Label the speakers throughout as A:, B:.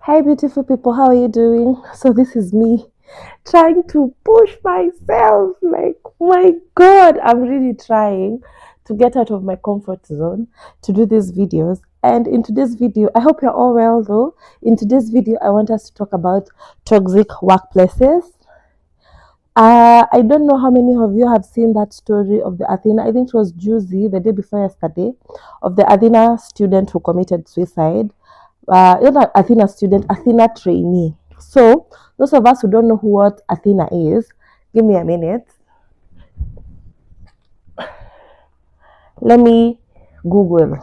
A: Hi, beautiful people. How are you doing? So, this is me trying to push myself. Like, my God, I'm really trying to get out of my comfort zone to do these videos. And in today's video, I hope you're all well though. In today's video, I want us to talk about toxic workplaces. I don't know how many of you have seen that story of the Athena. I think it was Juicy the day before yesterday, of the Athena student who committed suicide. Not Athena student, Athena trainee. So, those of us who don't know what Athena is, give me a minute. Let me Google.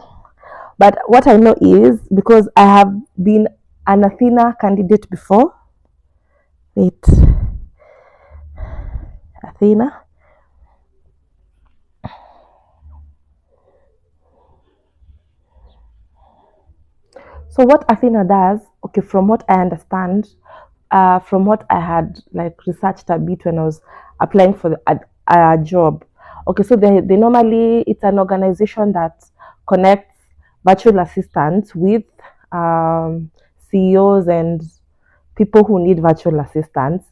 A: But what I know is because I have been an Athena candidate before. Wait, Athena. So what Athena does, okay, from what I understand, from what I had like researched a bit when I was applying for a job. Okay, so they normally, it's an organization that connects virtual assistants with CEOs and people who need virtual assistants.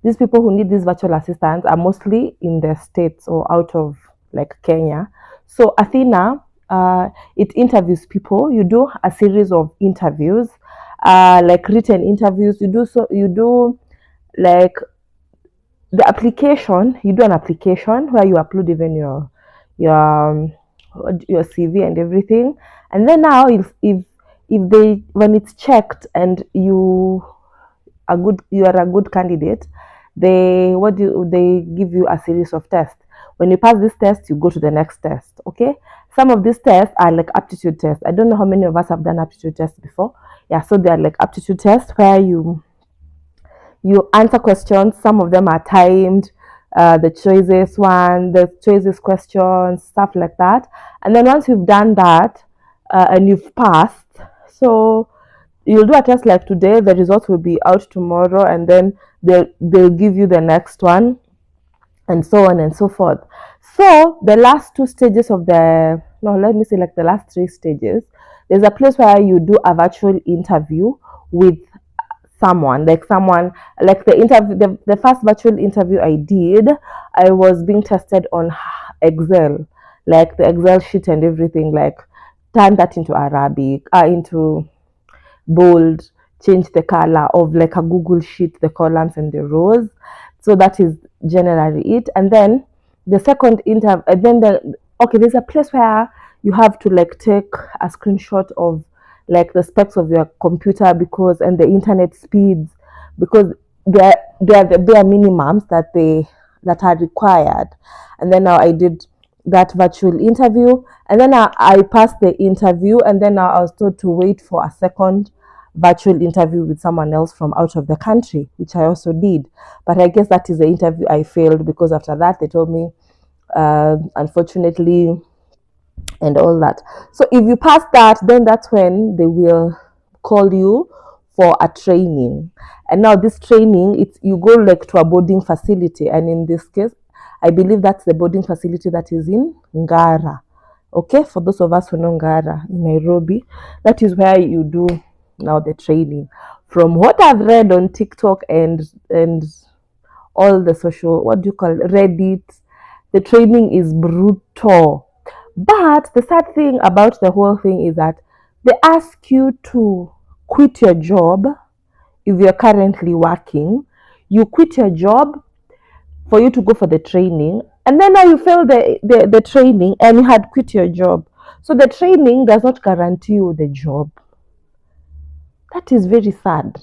A: These people who need these virtual assistants are mostly in the States or out of like Kenya. So Athena, it interviews people. You do a series of interviews, like written interviews. You do like the application. You do an application where you upload even your your CV and everything. And then now, if they when it's checked and you are a good candidate, they give you a series of tests. When you pass this test, you go to the next test. Okay, some of these tests are like aptitude tests. I don't know how many of us have done aptitude tests before. Yeah, so they're like aptitude tests where you answer questions. Some of them are timed, the choices questions, stuff like that. And then once you've done that, and you've passed, so you'll do a test like today. The results will be out tomorrow, and then they'll give you the next one, and so on and so forth. So the last two stages of the no, let me say like the last three stages. There's a place where you do a virtual interview with someone like the first virtual interview I did. I was being tested on Excel, like the Excel sheet and everything, like turn that into Arabic, into bold, change the color of like a Google sheet, the columns and the rows. So that is generally it. And then the second interview, and then there's a place where you have to like take a screenshot of like the specs of your computer because and the internet speeds, because they're the bare minimums that are required. And then now I did that virtual interview, and then I passed the interview, and then now I was told to wait for a second virtual interview with someone else from out of the country, which I also did. But I guess that is the interview I failed, because after that they told me, unfortunately, and all that. So if you pass that, then that's when they will call you for a training. And now this training, it's you go like to a boarding facility, and in this case, I believe that's the boarding facility that is in Ngara. Okay, for those of us who know Ngara in Nairobi, that is where you do now the training. From what I've read on TikTok and all the social, what do you call it, Reddit, the training is brutal. But the sad thing about the whole thing is that they ask you to quit your job if you're currently working. You quit your job for you to go for the training, and then now you fail the training and you had quit your job. So the training does not guarantee you the job. That is very sad.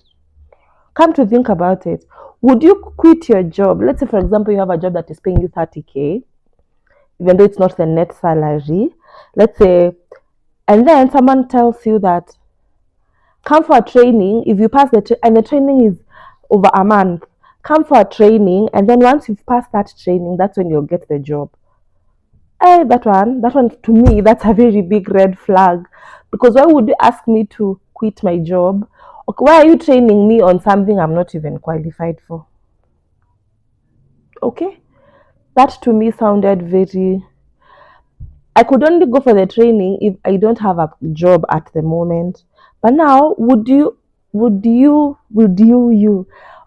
A: Come to think about it. Would you quit your job? Let's say, for example, you have a job that is paying you 30K, even though it's not the net salary. Let's say, and then someone tells you that come for a training. If you pass and the training is over a month, come for a training, and then once you've passed that training, that's when you'll get the job. That one to me, that's a very big red flag. Because why would you ask me to quit my job? Okay, why are you training me on something I'm not even qualified for? Okay, that to me sounded very. I could only go for the training if I don't have a job at the moment. But now, would you? would you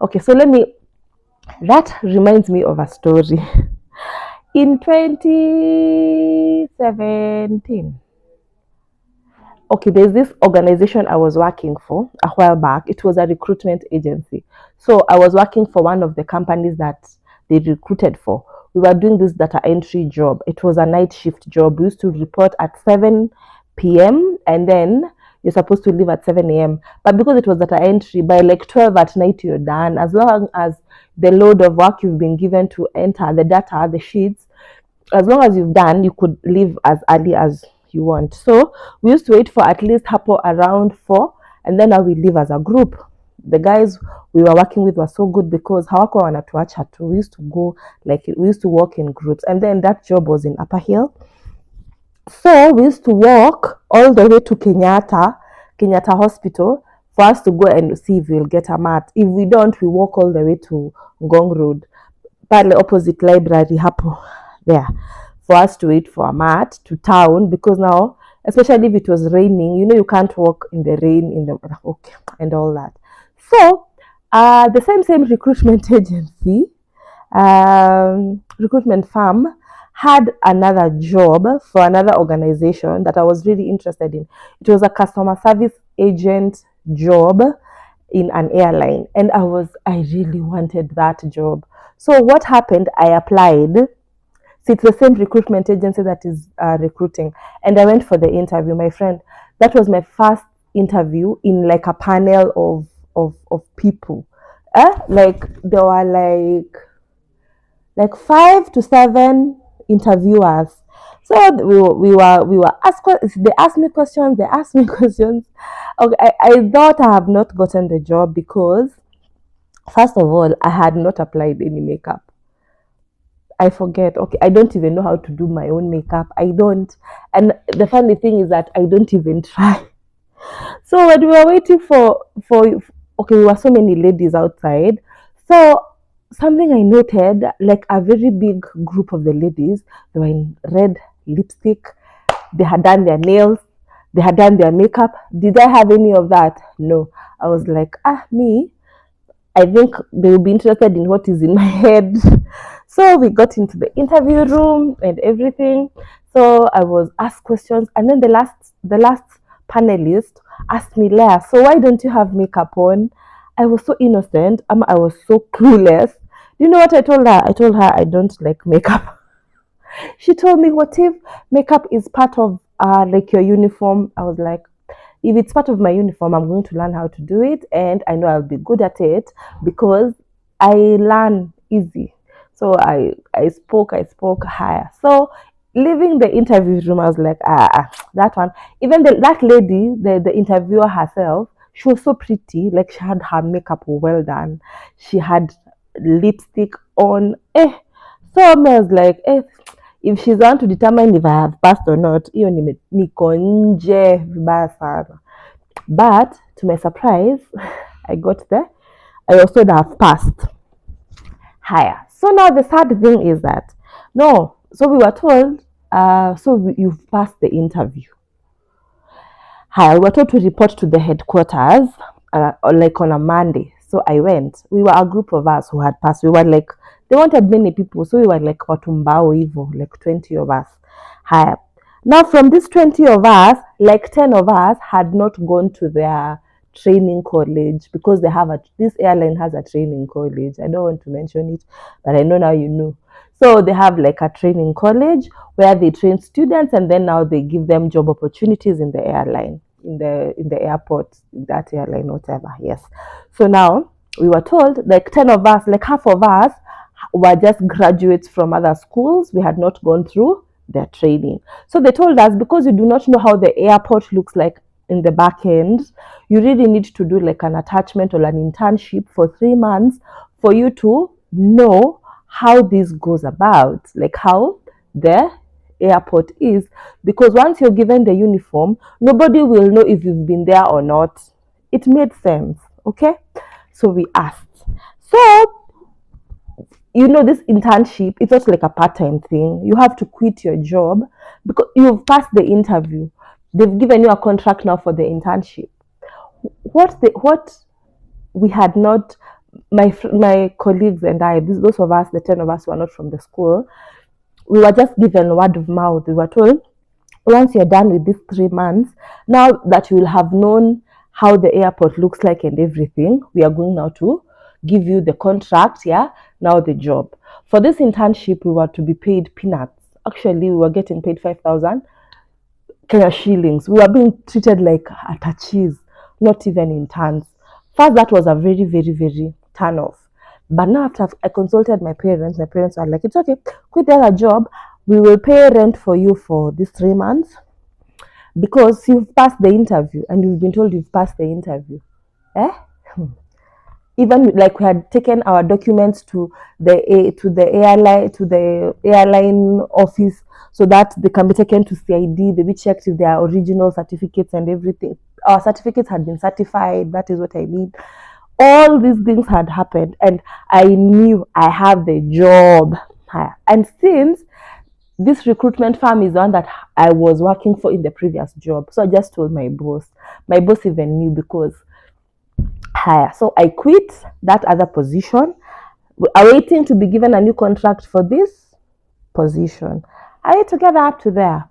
A: okay, so let me that reminds me of a story. In 2017, okay, there's this organization I was working for a while back. It was a recruitment agency. So I was working for one of the companies that they recruited for. We were doing this data entry job. It was a night shift job. We used to report at 7 p.m. and then you're supposed to leave at 7 a.m. But because it was data entry, by like 12 at night, you're done. As long as the load of work you've been given to enter the data, the sheets, as long as you've done, you could leave as early as you want. So we used to wait for at least hapo around 4, and then now we leave as a group. The guys we were working with were so good because hawako wanatuacha tu. We used to go, like, we used to walk in groups, and then that job was in Upper Hill. So we used to walk all the way to Kenyatta Hospital for us to go and see if we'll get a mat. If we don't, we walk all the way to Ngong Road, pale opposite library hapo there, for us to wait for a mat to town, because now, especially if it was raining, you can't walk in the rain in the okay and all that. So the same recruitment agency, recruitment firm, had another job for another organization that I was really interested in. It was a customer service agent job in an airline, and I really wanted that job. So what happened, I applied. So it's the same recruitment agency that is recruiting, and I went for the interview. My friend, that was my first interview in like a panel of people. Like there were like 5 to 7 interviewers. So we were asked. They asked me questions. They asked me questions. Okay, I thought I have not gotten the job because, first of all, I had not applied any makeup. I forget. Okay, I don't even know how to do my own makeup. I don't. And the funny thing is that I don't even try. So when we were waiting for okay, we were so many ladies outside. So something I noted, like a very big group of the ladies, they were in red lipstick. They had done their nails. They had done their makeup. Did I have any of that? No. I was like, me. I think they will be interested in what is in my head. So we got into the interview room and everything. So I was asked questions, and then the last panelist asked me, Leah, so why don't you have makeup on? I was so innocent. I was so clueless. Do you know what I told her? I told her I don't like makeup. She told me, what if makeup is part of like your uniform? I was like, if it's part of my uniform, I'm going to learn how to do it, and I know I'll be good at it because I learn easy. So I spoke higher. So leaving the interview room, I was like, that one. Even that lady, the interviewer herself, she was so pretty. Like, she had her makeup well done. She had lipstick on. So I was like, if she's going to determine if I have passed or not, hiyo niko nje vibaya sana. But to my surprise, I got there. I also have passed higher. So now the sad thing is that, no, so we were told, you've passed the interview. Higher, we were told to report to the headquarters, like on a Monday. So I went. We were a group of us who had passed. We were like, they wanted many people, so we were like watumbao evo, like 20 of us. Higher. Now from these 20 of us, like 10 of us had not gone to their training college, because this airline has a training college. I don't want to mention it, but I know now you know. So they have like a training college where they train students, and then now they give them job opportunities in the airline, in the airport, that airline, whatever. Yes. So now we were told, like 10 of us, like half of us were just graduates from other schools. We had not gone through their training. So they told us, because you do not know how the airport looks like in the back end, you really need to do like an attachment or an internship for 3 months for you to know how this goes about, like how the airport is. Because once you're given the uniform, nobody will know if you've been there or not. It made sense. Okay. So we asked. So, this internship, it's not like a part-time thing. You have to quit your job because you've passed the interview. They've given you a contract now for the internship. what we had not, my colleagues and I, those of us, the 10 of us who are not from the school, we were just given word of mouth. We were told, once you're done with these 3 months, now that you will have known how the airport looks like and everything, we are going now to give you the contract, yeah, now the job. For this internship, we were to be paid peanuts. Actually, we were getting paid 5,000 Kenya shillings. We were being treated like attachis, not even interns. First, that was a very, very, very turn off. But now, after I consulted my parents were like, it's okay, quit the other job. We will pay rent for you for these 3 months because you've passed the interview and you've been told you've passed the interview. Eh? Even like we had taken our documents to the airline office so that they can be taken to CID. They be checked if they are original certificates and everything. Our certificates had been certified. That is what I mean. All these things had happened, and I knew I have the job. And since this recruitment firm is one that I was working for in the previous job, so I just told my boss. My boss even knew because higher. So I quit that other position, awaiting to be given a new contract for this position. I wait together up to there.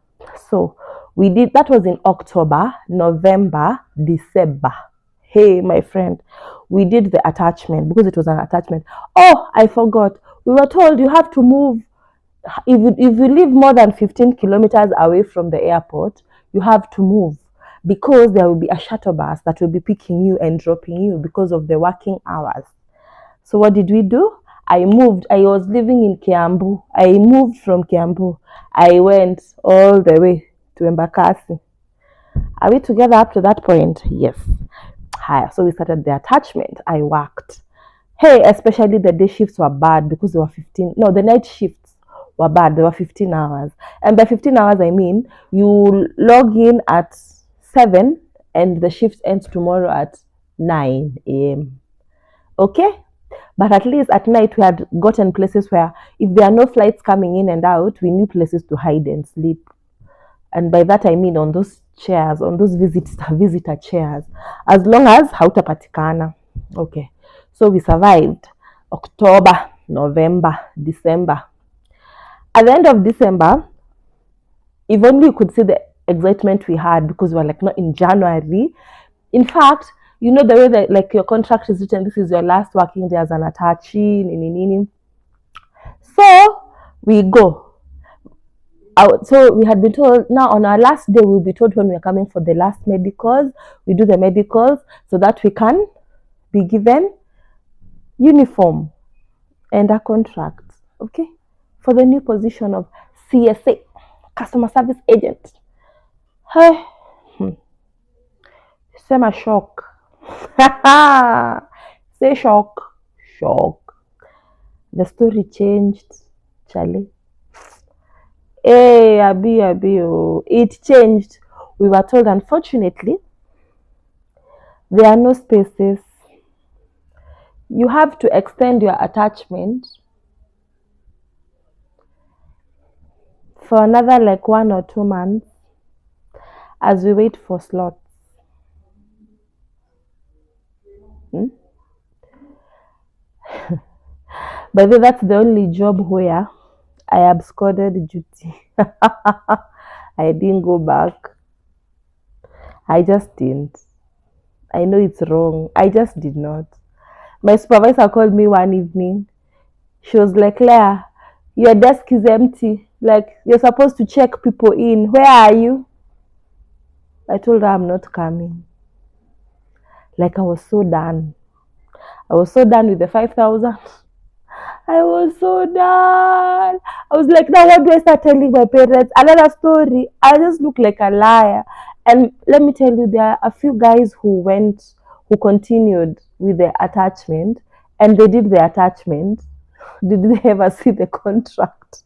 A: So we did, that was in October, November, December. Hey, my friend, we did the attachment because it was an attachment. Oh, I forgot. We were told you have to move. If you live more than 15 kilometers away from the airport, you have to move because there will be a shuttle bus that will be picking you and dropping you because of the working hours. So what did we do? I moved. I was living in Kiambu. I moved from Kiambu. I went all the way to Embakasi. Are we together up to that point? Yes. So we started the attachment. I worked. Hey, especially the day shifts were bad because there were 15. No, the night shifts were bad. There were 15 hours. And by 15 hours, I mean you log in at 7 and the shift ends tomorrow at 9 a.m. Okay? But at least at night we had gotten places where if there are no flights coming in and out, we knew places to hide and sleep. And by that I mean on those chairs, on those visitor chairs, as long as hautapatikana. Okay. So we survived October, November, December. At the end of December, if only you could see the excitement we had because we were like not in January. In fact, you know the way that like your contract is written, this is your last working day as an attachee. So we go. So we had been told now on our last day we'll be told when we're coming for the last medicals. We do the medicals so that we can be given uniform and a contract, okay, for the new position of CSA, customer service agent. Hey, sema shock. Say shock. The story changed, Charlie. Hey, Abi, oh. It changed. We were told, unfortunately, there are no spaces. You have to extend your attachment for another like 1 or 2 months as we wait for slots. By the way, that's the only job where I absconded duty. I didn't go back. I just didn't. I know it's wrong. I just did not. My supervisor called me one evening. She was like, Claire, your desk is empty. Like, you're supposed to check people in. Where are you? I told her I'm not coming. Like, I was so done. I was so done with the 5,000. I was so done. I was like, now what do I start telling my parents? Another story. I just look like a liar. And let me tell you, there are a few guys who continued with the attachment, and they did the attachment. Did they ever see the contract?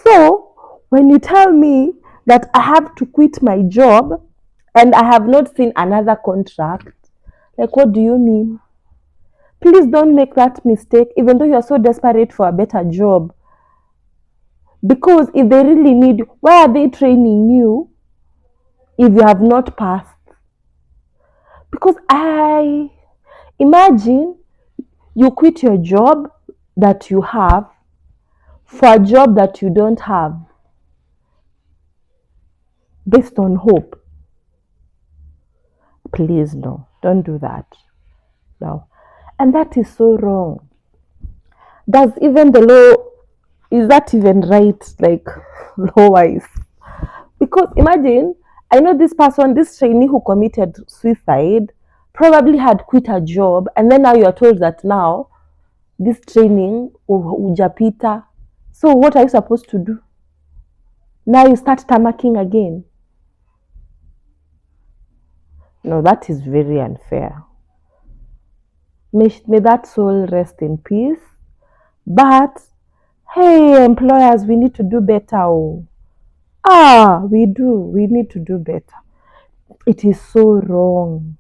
A: So, when you tell me that I have to quit my job and I have not seen another contract, like, what do you mean? Please don't make that mistake, even though you're so desperate for a better job. Because if they really need you, why are they training you if you have not passed? Because I imagine you quit your job that you have for a job that you don't have based on hope. Please, no, don't do that. No. And that is so wrong. Does even the law, is that even right? Like, law wise? Because imagine, I know this person, this trainee who committed suicide, probably had quit a job, and then now you are told that now this training ujapita. So what are you supposed to do? Now you start tamaking again. No, that is very unfair. May that soul rest in peace. But hey, employers, we need to do better. Oh. We do. We need to do better. It is so wrong.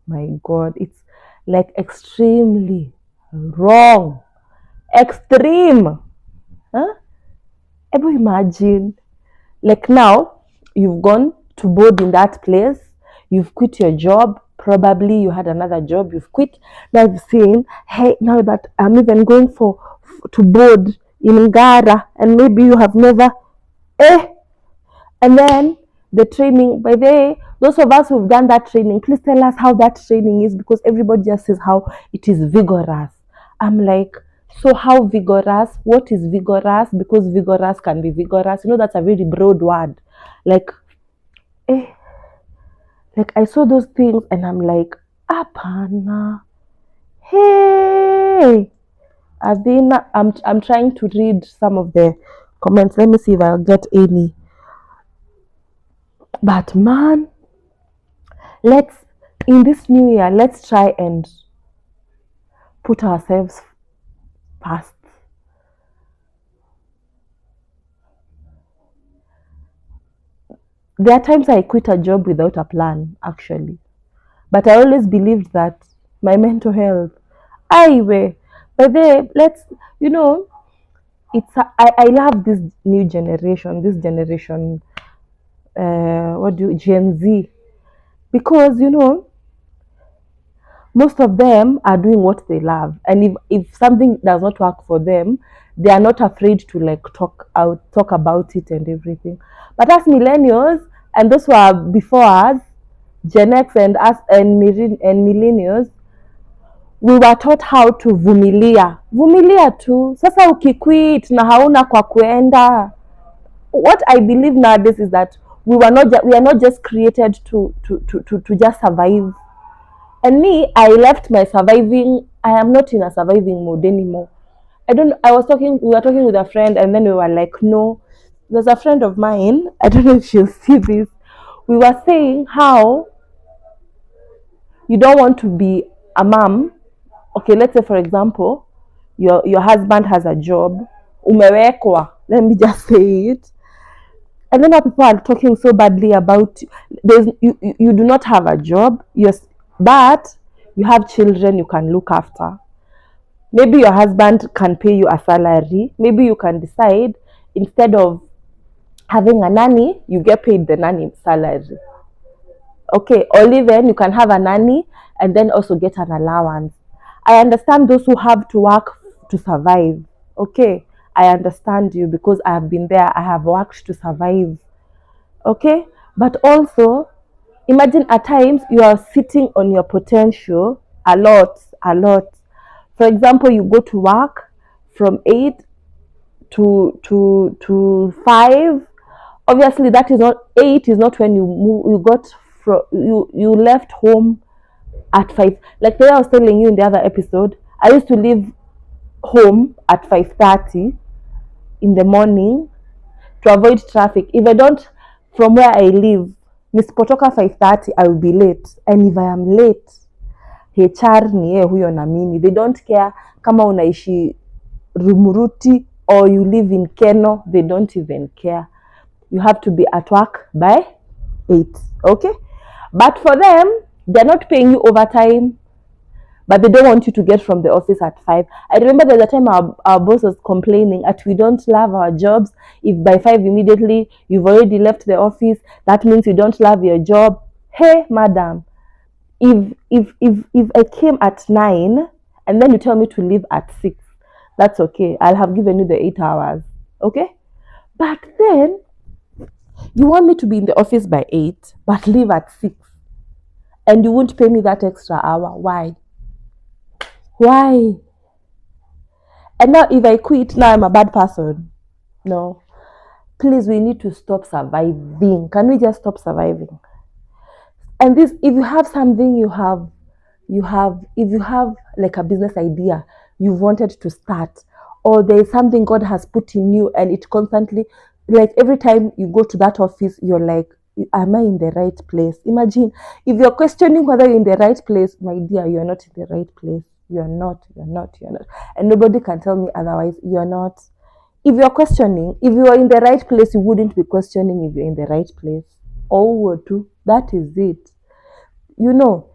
A: My God, it's like extremely wrong. Extreme. Huh? Ever imagine? Like now, you've gone to board in that place, you've quit your job, probably you had another job, you've quit. Now you're saying, hey, now that I'm even going to board in Ngara, and maybe you have never, and then the training, by the way, those of us who've done that training, please tell us how that training is, because everybody just says how it is vigorous. I'm like, so how vigorous? What is vigorous? Because vigorous can be vigorous. You know, that's a very broad word. Like, like I saw those things and I'm like, Apana. Hey, Athena. I'm trying to read some of the comments. Let me see if I'll get any. But man, let's, in this new year, let's try and put ourselves first. There are times I quit a job without a plan, actually. But I always believed that my mental health, but then let's, I love this new generation, Gen Z, because, most of them are doing what they love, and if something does not work for them, they are not afraid to like talk about it and everything. But as millennials and those who are before us, Gen X and us and millennials, we were taught how to vumilia tu. Sasa ukiquit na hauna kwa kuenda. What I believe nowadays is that we are not just created to just survive. And me, I left my surviving. I am not in a surviving mode anymore. We were talking with a friend, and then we were like, no, there's a friend of mine, I don't know if she'll see this. We were saying how you don't want to be a mom. Okay, let's say for example, your husband has a job, umewekwa, let me just say it. And then now people are talking so badly about you do not have a job, yes, but you have children you can look after. Maybe your husband can pay you a salary. Maybe you can decide, instead of having a nanny, you get paid the nanny salary. Okay, or even you can have a nanny and then also get an allowance. I understand those who have to work to survive. Okay, I understand you, because I have been there. I have worked to survive. Okay, but also imagine at times you are sitting on your potential a lot. For example, you go to work from 8 to 5. Obviously, that is not 8 is not when you left home at 5. Like the way I was telling you in the other episode, I used to leave home at 5:30 in the morning to avoid traffic. If I don't, from where I live, nisipotoka 5:30, I will be late. And if I am late, HR ni huyo na mimi. They don't care kama unaishi Rumuruti or you live in Keno. They don't even care. You have to be at work by 8. Okay? But for them, they're not paying you overtime. but they don't want you to get from the office at 5. I remember there's a time our boss was complaining that we don't love our jobs. If by 5 immediately you've already left the office, that means you don't love your job. Hey, madam, if I came at 9 and then you tell me to leave at 6, that's okay. I'll have given you the 8 hours. Okay? But then you want me to be in the office by 8, but leave at 6. And you won't pay me that extra hour. Why? Why? And now if I quit, now I'm a bad person. No. Please, we need to stop surviving. Can we just stop surviving? And this, if you have something if you have like a business idea you've wanted to start, or there's something God has put in you and it constantly, like every time you go to that office, you're like, am I in the right place? Imagine if you're questioning whether you're in the right place, my dear, you're not in the right place. You're not. And nobody can tell me otherwise. You're not. If you're questioning, if you are in the right place, you wouldn't be questioning if you're in the right place. Oh, that is it. You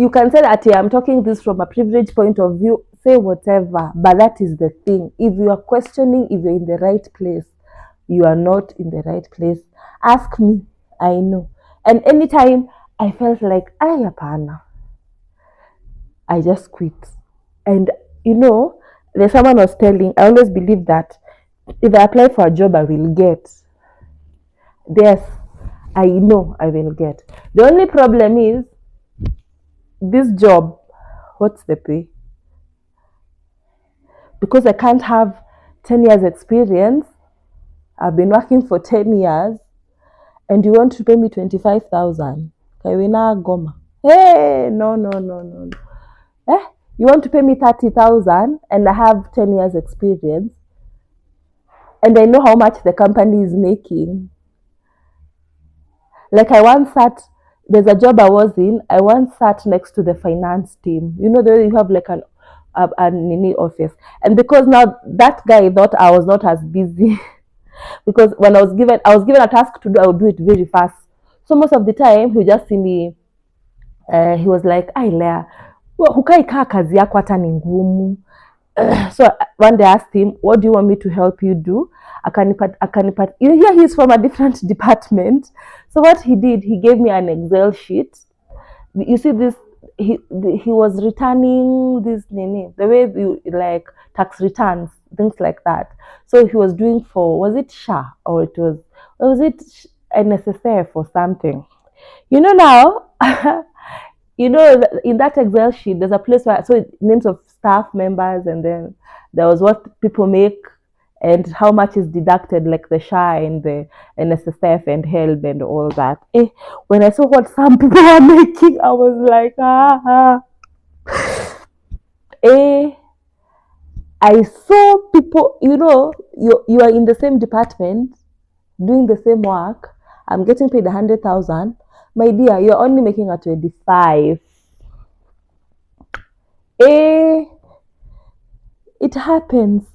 A: can say that, yeah, I'm talking this from a privileged point of view, say whatever, but that is the thing. If you are questioning if you're in the right place, you are not in the right place. Ask me, I know. And anytime I felt like, apana, I just quit. And there's someone was telling, I always believe that if I apply for a job, I will get. Yes, I know I will get. The only problem is, this job, what's the pay? Because I can't have 10 years experience. I've been working for 10 years and you want to pay me 25,000. Goma. Hey, no. You want to pay me 30,000 and I have 10 years experience and I know how much the company is making. Like there's a job I was in, I once sat next to the finance team. You know, there you have like a mini office. And because now that guy thought I was not as busy because when I was given a task to do, I would do it very fast. So most of the time he would just see me, he was like, Lea, hukai kaa kazi yako hata ni ngumu. So one day I asked him, what do you want me to help you do? Akanipat. You hear he's from a different department. So what he did, he gave me an Excel sheet. You see this, he was returning this the way you like tax returns, things like that. So he was doing for, was it SHA or was it NSSF or something? Now, in that Excel sheet, there's a place where, so names of staff members, and then there was what people make and how much is deducted, like the SHA and the NSSF and HELB and all that. When I saw what some people are making, I was like, I saw people, you are in the same department, doing the same work. I'm getting paid 100,000. My dear, you're only making a 25. It happens.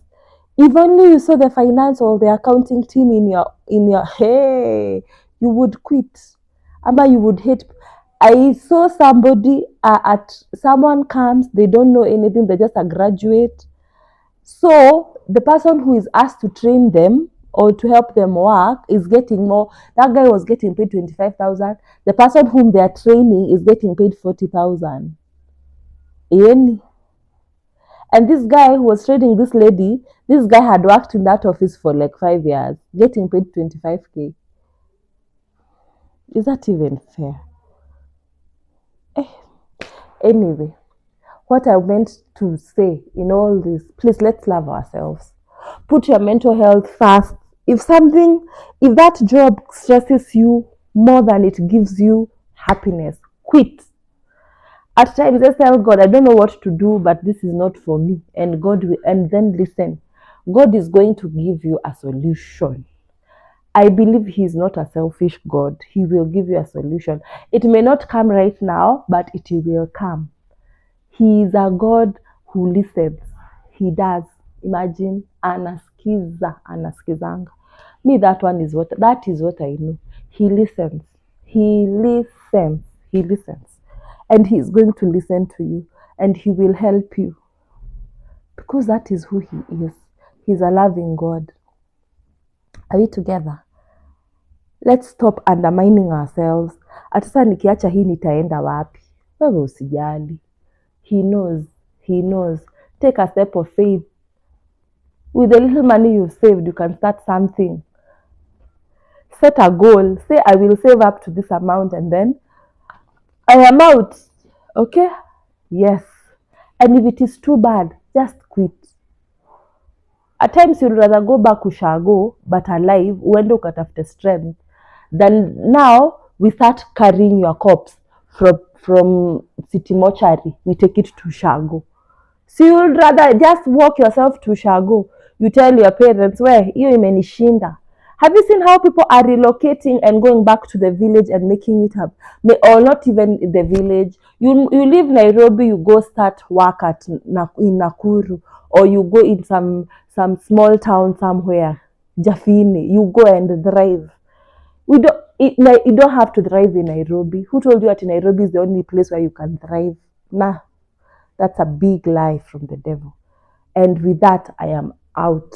A: If only you saw the finance or the accounting team in your hey, you would quit. Ama you would hate. I saw somebody someone comes, they don't know anything, they're just a graduate. So the person who is asked to train them or to help them work is getting more. That guy was getting paid 25,000. The person whom they are training is getting paid 40,000. And this guy who was training this lady, this guy had worked in that office for like 5 years, getting paid 25K. Is that even fair? Anyway, what I meant to say in all this, please, let's love ourselves. Put your mental health first. If that job stresses you more than it gives you happiness, quit. At times, just tell God, I don't know what to do, but this is not for me. And then listen. God is going to give you a solution. I believe He's not a selfish God. He will give you a solution. It may not come right now, but it will come. He is a God who listens. He does. Imagine, anaskizanga. Me, that is what I know. He listens. And He's going to listen to you. and he will help you, because that is who he is. He's a loving God. Are we together? Let's stop undermining ourselves. Sasa nikiacha hii nitaenda wapi? Wewe usijali. He knows. He knows. Take a step of faith. With the little money you've saved, you can start something. Set a goal. Say, I will save up to this amount and then I am out. Okay? Yes. And if it is too bad, just quit. At times you'd rather go back ushago, but alive, uende ukatafute strength, than now we start carrying your corpse from city mortuary. We take it to Shago. So you'd rather just walk yourself to Shago. You tell your parents, where hiyo imenishinda. Have you seen how people are relocating and going back to the village and making it up? Or not even the village. You leave Nairobi, you go start work in Nakuru, or you go in some small town somewhere, Jafini. You go and drive. You don't have to drive in Nairobi. Who told you that Nairobi is the only place where you can drive? Nah, that's a big lie from the devil. And with that, I am out.